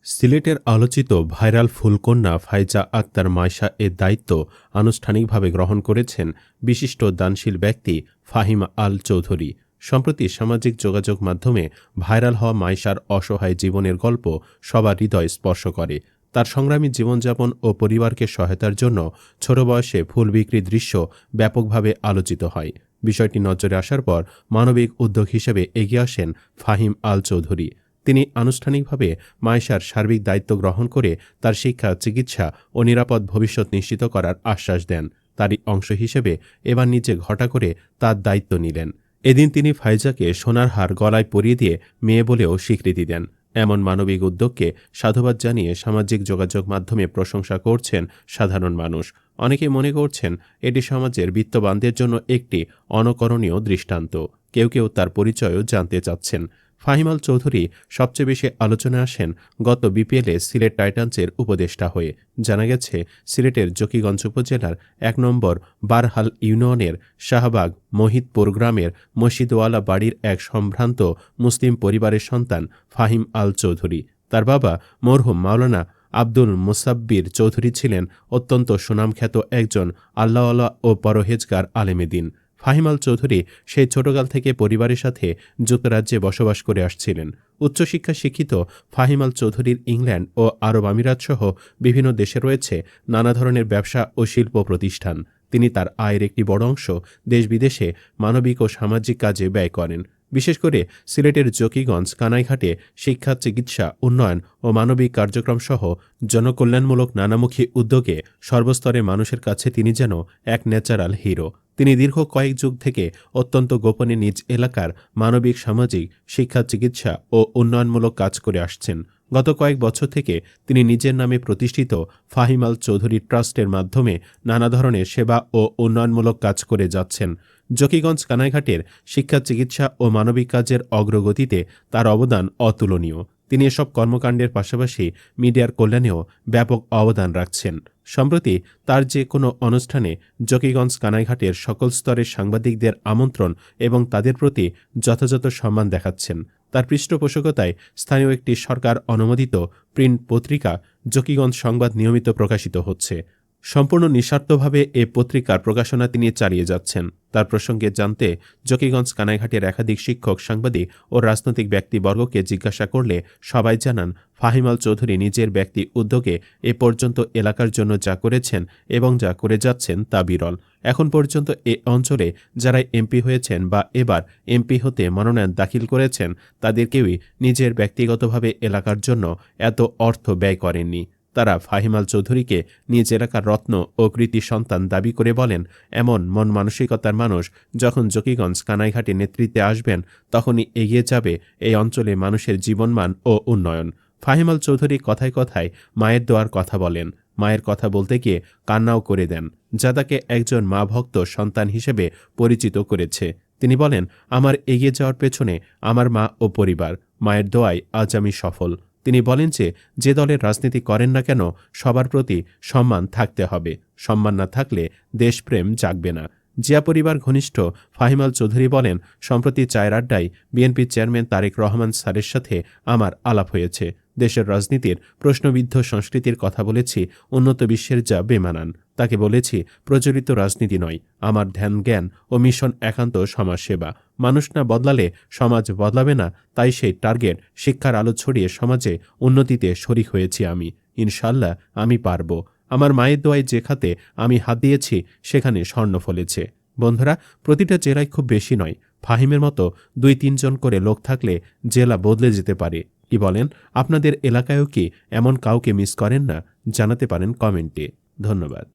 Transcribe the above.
সিলেটের আলোচিত ভাইরাল ফুলকন্যা ফাইজা আক্তার মায়শা এর দায়িত্ব আনুষ্ঠানিকভাবে গ্রহণ করেছেন বিশিষ্ট দানশীল ব্যক্তি ফাহিম আল চৌধুরী। সম্প্রতি সামাজিক যোগাযোগ মাধ্যমে ভাইরাল হওয়া মায়শার অসহায় জীবনের গল্প সবার হৃদয় স্পর্শ করে। তার সংগ্রামী জীবনযাপন ও পরিবারকে সহায়তার জন্য ছোট বয়সে ফুল বিক্রির দৃশ্য ব্যাপকভাবে আলোচিত হয়। বিষয়টি নজরে আসার পর মানবিক উদ্যোগ হিসেবে এগিয়ে আসেন ফাহিম আল চৌধুরী। তিনি আনুষ্ঠানিকভাবে মায়শার সার্বিক দায়িত্ব গ্রহণ করে তার শিক্ষা, চিকিৎসা ও নিরাপদ ভবিষ্যৎ নিশ্চিত করার আশ্বাস দেন। তারই অংশ হিসেবে এবার নিজে ঘটা করে তার দায়িত্ব নিলেন। এদিন তিনি ফাইজাকে সোনার হার গলায় পরিয়ে দিয়ে মেয়ে বলেও স্বীকৃতি দেন। এমন মানবিক উদ্যোগকে সাধুবাদ জানিয়ে সামাজিক যোগাযোগ মাধ্যমে প্রশংসা করছেন সাধারণ মানুষ। অনেকে মনে করছেন এটি সমাজের বিত্তবানদের জন্য একটি অনুকরণীয় দৃষ্টান্ত। কেউ কেউ তার পরিচয়ও জানতে চাচ্ছেন। ফাহিম আল চৌধুরী সবচেয়ে বেশি আলোচনায় আসেন গত বিপিএলে সিলেট টাইটান্সের উপদেষ্টা হয়ে। জানা গেছে, সিলেটের জকিগঞ্জ উপজেলার ১ নম্বর বারহাল ইউনিয়নের শাহবাগ মহিতপুর গ্রামের মসজিদওয়ালা বাড়ির এক সম্ভ্রান্ত মুসলিম পরিবারের সন্তান ফাহিম আল চৌধুরী। তার বাবা মরহুম মাওলানা আব্দুল মুসাব্বির চৌধুরী ছিলেন অত্যন্ত সুনামখ্যাত একজন আল্লাহওয়ালা ও পরহেজগার আলেমে দ্বীন। ফাহিম আল চৌধুরী সেই ছোটকাল থেকে পরিবারের সাথে যুক্তরাজ্যে বসবাস করে আসছিলেন। উচ্চশিক্ষা শিক্ষিত ফাহিম আল চৌধুরীর ইংল্যান্ড ও আরব আমিরাত সহ বিভিন্ন দেশে রয়েছে নানা ধরনের ব্যবসা ও শিল্প প্রতিষ্ঠান। তিনি তার আয়ের একটি বড় অংশ দেশ বিদেশে মানবিক ও সামাজিক কাজে ব্যয় করেন। বিশেষ করে সিলেটের জকিগঞ্জ, কানাইঘাটে শিক্ষা, চিকিৎসা, উন্নয়ন ও মানবিক কার্যক্রম সহ জনকল্যাণমূলক নানামুখী উদ্যোগে সর্বস্তরে মানুষের কাছে তিনি যেন এক ন্যাচারাল হিরো। তিনি দীর্ঘ কয়েক যুগ থেকে অত্যন্ত গোপনে নিজ এলাকার মানবিক, সামাজিক, শিক্ষা, চিকিৎসা ও উন্নয়নমূলক কাজ করে আসছেন। গত কয়েক বছর থেকে তিনি নিজের নামে প্রতিষ্ঠিত ফাহিম আল চৌধুরী ট্রাস্টের মাধ্যমে নানা ধরনের সেবা ও উন্নয়নমূলক কাজ করে যাচ্ছেন। জকিগঞ্জ, কানাইঘাটের শিক্ষা, চিকিৎসা ও মানবিক কাজের অগ্রগতিতে তার অবদান অতুলনীয়। তিনি এসব কর্মকাণ্ডের পাশাপাশি মিডিয়ার কল্যাণেও ব্যাপক অবদান রাখছেন। সম্প্রতি তার যে কোনো অনুষ্ঠানে জকিগঞ্জ, কানাইঘাটের সকল স্তরের সাংবাদিকদের আমন্ত্রণ এবং তাদের প্রতি যথাযথ সম্মান দেখাচ্ছেন। তার পৃষ্ঠপোষকতায় স্থানীয় একটি সরকার অনুমোদিত প্রিন্ট পত্রিকা জকিগঞ্জ সংবাদ নিয়মিত প্রকাশিত হচ্ছে। সম্পূর্ণ নিঃস্বার্থভাবে এ পত্রিকার প্রকাশনা তিনি চালিয়ে যাচ্ছেন। তার প্রসঙ্গে জানতে জকিগঞ্জ, কানাইঘাটের একাধিক শিক্ষক, সাংবাদিক ও রাজনৈতিক ব্যক্তিবর্গকে জিজ্ঞাসা করলে সবাই জানান, ফাহিম আল চৌধুরী নিজের ব্যক্তি উদ্যোগে এ পর্যন্ত এলাকার জন্য যা করেছেন এবং যা করে যাচ্ছেন তা বিরল। এখন পর্যন্ত এ অঞ্চলে যারা এমপি হয়েছেন বা এবার এমপি হতে মনোনয়ন দাখিল করেছেন, তাদের কেউই নিজের ব্যক্তিগতভাবে এলাকার জন্য এত অর্থ ব্যয় করেননি। তারা ফাহিম আল চৌধুরীকে নিজ এলাকার রত্ন ও কৃতি সন্তান দাবি করে বলেন, এমন মন মানসিকতার মানুষ যখন জকিগঞ্জ, কানাইঘাটে নেতৃত্বে আসবেন, তখনই এগিয়ে যাবে এই অঞ্চলে মানুষের জীবনমান ও উন্নয়ন। ফাহিম আল চৌধুরী কথায় কথায় মায়ের দোয়ার কথা বলেন। মায়ের কথা বলতে গিয়ে কান্নাও করে দেন, যা তাকে একজন মা ভক্ত সন্তান হিসেবে পরিচিত করেছে। তিনি বলেন, আমার এগিয়ে যাওয়ার পেছনে আমার মা ও পরিবার, মায়ের দোয়ায় আজ আমি সফল। তিনি বলেন যে দলের রাজনীতি করেন না কেন, সবার প্রতি সম্মান থাকতে হবে। সম্মান না থাকলে দেশপ্রেম জাগবে না। জিয়া পরিবার ঘনিষ্ঠ ফাহিম আল চৌধুরী বলেন, সম্প্রতি চায়ের আড্ডায় বিএনপির চেয়ারম্যান তারেক রহমান স্যারের সাথে আমার আলাপ হয়েছে। দেশের রাজনীতির প্রশ্নবিদ্ধ সংস্কৃতির কথা বলেছি, উন্নত বিশ্বের যা বেমানান। তাকে বলেছি, প্রচলিত রাজনীতি নয়, আমার ধ্যান, জ্ঞান ও মিশন একান্ত সমাজসেবা। মানুষ না বদলালে সমাজ বদলাবে না, তাই সেই টার্গেট শিক্ষার আলো ছড়িয়ে সমাজে উন্নতিতে শরিক হয়েছি আমি। ইনশাল্লাহ আমি পারব। আমার মায়ের দোয়ায় যে খাতে আমি হাত দিয়েছি, সেখানে স্বর্ণ ফলেছে। বন্ধুরা, প্রতিটা জেলায় খুব বেশি নয়, ফাহিমের মতো ২-৩ জন করে লোক থাকলে জেলা বদলে যেতে পারে। কি বলেন? আপনাদের এলাকায়ও কি এমন কাউকে মিস করেন না? জানাতে পারেন কমেন্টে। ধন্যবাদ।